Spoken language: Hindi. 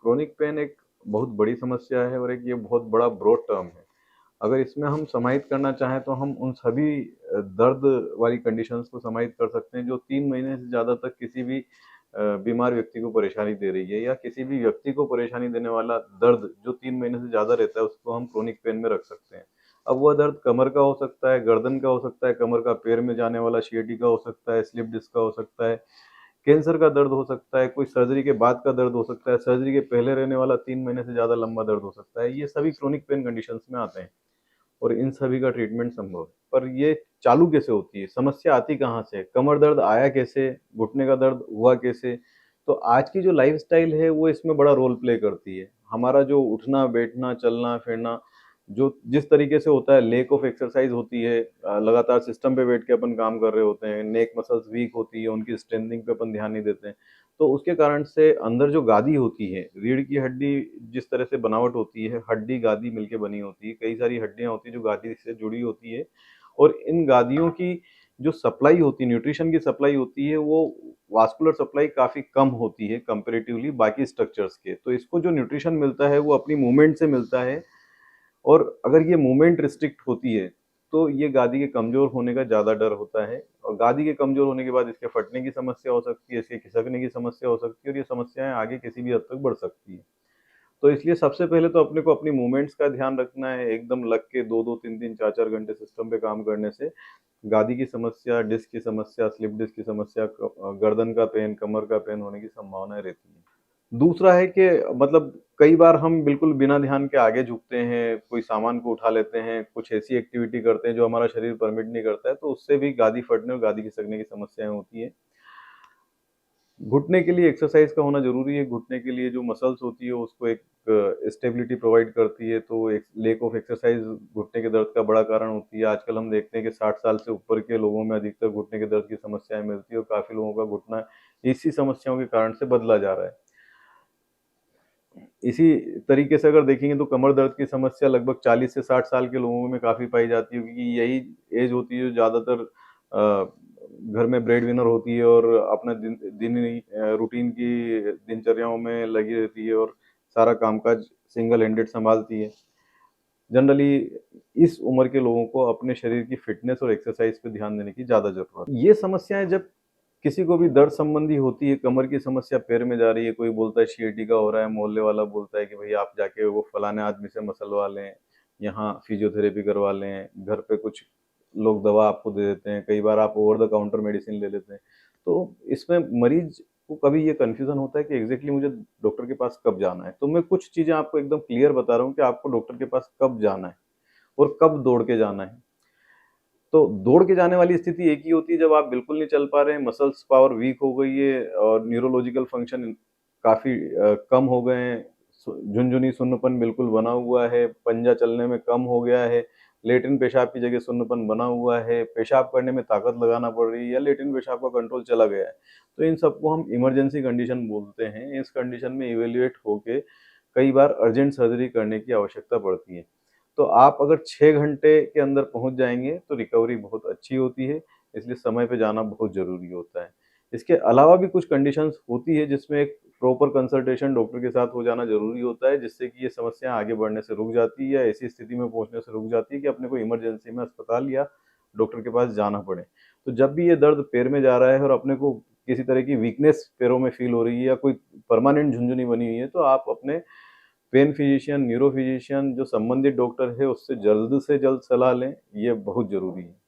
क्रोनिक पेन एक बहुत बड़ी समस्या है और एक ये बहुत बड़ा ब्रॉड टर्म है। अगर इसमें हम समाहित करना चाहें तो हम उन सभी दर्द वाली कंडीशंस को समाहित कर सकते हैं जो 3 महीने से ज़्यादा तक किसी भी बीमार व्यक्ति को परेशानी दे रही है या किसी भी व्यक्ति को परेशानी देने वाला दर्द जो 3 महीने से ज़्यादा रहता है उसको हम क्रोनिक पेन में रख सकते हैं। अब वह दर्द कमर का हो सकता है, गर्दन का हो सकता है, कमर का पैर में जाने वाला सियाटिका हो सकता है, स्लिप डिस्क का हो सकता है, कैंसर का दर्द हो सकता है, कोई सर्जरी के बाद का दर्द हो सकता है, सर्जरी के पहले रहने वाला 3 महीने से ज़्यादा लंबा दर्द हो सकता है। ये सभी क्रोनिक पेन कंडीशंस में आते हैं और इन सभी का ट्रीटमेंट संभव है। पर ये चालू कैसे होती है? समस्या आती कहाँ से है? कमर दर्द आया कैसे? घुटने का दर्द हुआ कैसे? तो आज की जो लाइफ़स्टाइल है वो इसमें बड़ा रोल प्ले करती है। हमारा जो उठना, बैठना, चलना-फिरना जो जिस तरीके से होता है, लैक ऑफ एक्सरसाइज़ होती है, लगातार सिस्टम पे बैठ के अपन काम कर रहे होते हैं, नेक मसल्स वीक होती है, उनकी स्ट्रेंथनिंग पे अपन ध्यान नहीं देते हैं। तो उसके कारण से अंदर जो गादी होती है, रीढ़ की हड्डी जिस तरह से बनावट होती है, हड्डी गादी मिलके बनी होती है, कई सारी हड्डियाँ होती हैं जो गादी से जुड़ी होती है और इन गादियों की जो सप्लाई होती है, न्यूट्रिशन की सप्लाई होती है, वो वास्कुलर सप्लाई काफ़ी कम होती है कंपैरेटिवली बाकी स्ट्रक्चर्स के। तो इसको जो न्यूट्रिशन मिलता है, वो अपनी मूवमेंट से मिलता है और अगर ये मूवमेंट रिस्ट्रिक्ट होती है, तो ये गादी के कमज़ोर होने का ज़्यादा डर होता है और गादी के कमज़ोर होने के बाद इसके फटने की समस्या हो सकती है, इसके खिसकने की समस्या हो सकती है और ये समस्याएँ आगे किसी भी हद तक बढ़ सकती हैं। तो इसलिए सबसे पहले तो अपने को अपनी मूवमेंट्स का ध्यान रखना है, एकदम लग के 2-2, 3-3, 4-4 घंटे सिस्टम पे काम करने से गादी की समस्या, डिस्क की समस्या, स्लिप डिस्क की समस्या, गर्दन का पेन, कमर का पेन होने की संभावनाएँ रहती हैं। दूसरा है कि मतलब कई बार हम बिल्कुल बिना ध्यान के आगे झुकते हैं, कोई सामान को उठा लेते हैं, कुछ ऐसी एक्टिविटी करते हैं जो हमारा शरीर परमिट नहीं करता है, तो उससे भी गादी फटने और गादी खिसकने की समस्याएँ होती हैं। घुटने के लिए एक्सरसाइज का होना ज़रूरी है, घुटने के लिए जो मसल्स होती है उसको एक स्टेबिलिटी प्रोवाइड करती है, तो एक लैक ऑफ एक्सरसाइज घुटने के दर्द का बड़ा कारण होती है। आजकल हम देखते हैं कि 60 साल से ऊपर के लोगों में अधिकतर घुटने के दर्द की समस्याएँ मिलती है और काफ़ी लोगों का घुटना इसी समस्याओं के कारण से बदला जा रहा है। इसी तरीके से अगर देखेंगे तो कमर दर्द की समस्या लगभग 40 से 60 साल के लोगों में काफ़ी पाई जाती है क्योंकि यही एज होती है जो ज़्यादातर घर में ब्रेड विनर होती है और अपना रूटीन की दिनचर्याओं में लगी रहती है और सारा कामकाज सिंगल हैंडेड सँभालती है। जनरली इस उम्र के लोगों को अपने शरीर की फ़िटनेस और एक्सरसाइज़ पे ध्यान देने की ज़्यादा ज़रूरत है। ये समस्याएँ जब किसी को भी दर्द संबंधी होती है, कमर की समस्या पैर में जा रही है, कोई बोलता है सियाटिका हो रहा है, मोहल्ले वाला बोलता है कि भई आप जाके वो फलाने आदमी से मसलवा लें, यहाँ फिज़ियोथेरेपी करवा लें, घर पे कुछ लोग दवा आपको दे देते हैं, कई बार आप ओवर द काउंटर मेडिसिन ले लेते हैं। तो इसमें मरीज़ को कभी ये कन्फ्यूज़न होता है कि एग्ज़ैक्टली मुझे डॉक्टर के पास कब जाना है? तो मैं कुछ चीज़ें आपको एकदम क्लियर बता रहा हूँ कि आपको डॉक्टर के पास कब जाना है और कब दौड़ के जाना है। तो दौड़ के जाने वाली स्थिति एक ही होती है जब आप बिल्कुल नहीं चल पा रहे हैं, मसल्स पावर वीक हो गई है और न्यूरोलॉजिकल फंक्शन काफ़ी कम हो गए हैं, झुनझुनी सुन्नपन बिल्कुल बना हुआ है, पंजा चलने में कम हो गया है, लेटिन पेशाब की जगह सुन्नपन बना हुआ है, पेशाब करने में ताकत लगाना पड़ रही है या लेटिन पेशाब का कंट्रोल चला गया है। तो इन सबको हम इमरजेंसी कंडीशन बोलते हैं। इस कंडीशन में इवैल्यूएट होके कई बार अर्जेंट सर्जरी करने की आवश्यकता पड़ती है। तो आप अगर 6 घंटे के अंदर पहुँच जाएँगे, तो रिकवरी बहुत अच्छी होती है, इसलिए समय पे जाना बहुत ज़रूरी होता है। इसके अलावा भी कुछ कंडीशंस होती है जिसमें एक प्रॉपर कंसल्टेशन डॉक्टर के साथ हो जाना ज़रूरी होता है, जिससे कि ये समस्या आगे बढ़ने से रुक जाती है या ऐसी स्थिति में पहुँचने से रुक जाती है कि अपने को इमरजेंसी में अस्पताल या डॉक्टर के पास जाना पड़े। तो जब भी ये दर्द पैर में जा रहा है और अपने को किसी तरह की वीकनेस पैरों में फ़ील हो रही है या कोई परमानेंट झुनझुनी बनी हुई है, तो आप अपने पेन फिजिशियन, न्यूरो फिजिशियन जो संबंधित डॉक्टर है उससे जल्द से जल्द सलाह लें, ये बहुत ज़रूरी है।